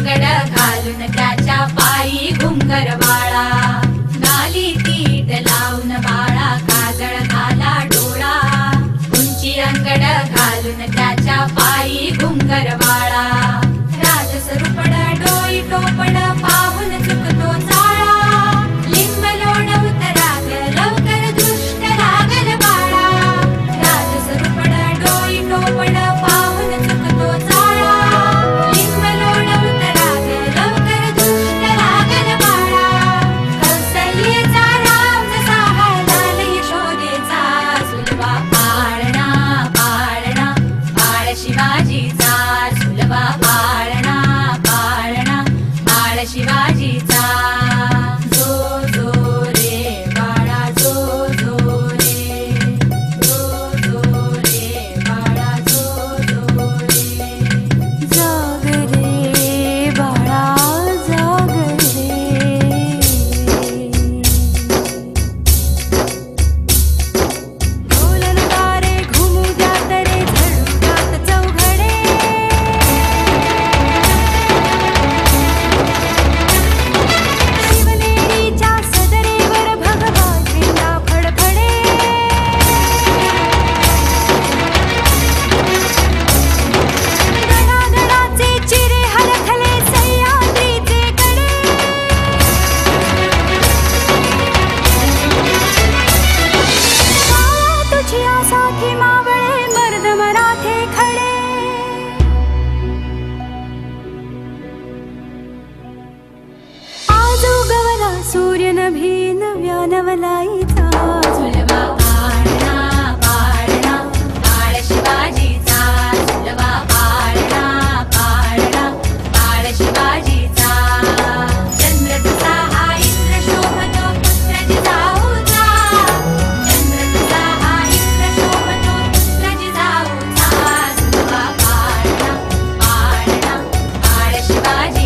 अंगड घालून त्याच्या पायी घुंगर बाळा, गाली तीट लावून बाळा काजळ घाला डोळा, उंची अंगड घालून त्याच्या पायी घुंगर बाळा, राजसरूपड डोई टोपड पाहून चुकतो चाळा, लिंब लोण उतराग लवकर दृष्ट लागल बाळा, राजसरूपड डोई टोपड पाहून चुकतो चाळा, लिंब लोण उतराग लवकर दृष्ट लागल बाळा, कौसल्येचा राम जसा लाल यशोदेचा सुलभा पाळणा पाळणा बाळ शिवाजीचा, सुलभा पाळणा पाळणा बाळ शिवाजीचा, जो जो रे बाळा जो जो रे, जो जो रे बाळा जो जो रे, जाग रे बाळा जाग रे, ढोलन तारे घुमू द्यात रे झळू द्यात चौघडे, शिवनेरीच्या सदरेवर भगवा झेंडा फडफडे, गडागडाचे चिरे हरखले सह्याद्रीचे कडे, काळा तुझिया साथी मावळे मर्द मराठे खडे, आज उगवला सूर्य नभी नव्या नवलाईचा, सुलभा पाळणा पाळणा बाळ शिवाजीचा, सुलभा पाळणा पाळणा बाळ शिवाजीचा, चंद्र तुझा हा इंद्र शोभतो पुत्र जिजाऊचा, चंद्र तुझा हा इंद्र शोभतो पुत्र जिजाऊचा, सुलभा पाळणा पाळणा बाळ शिवाजी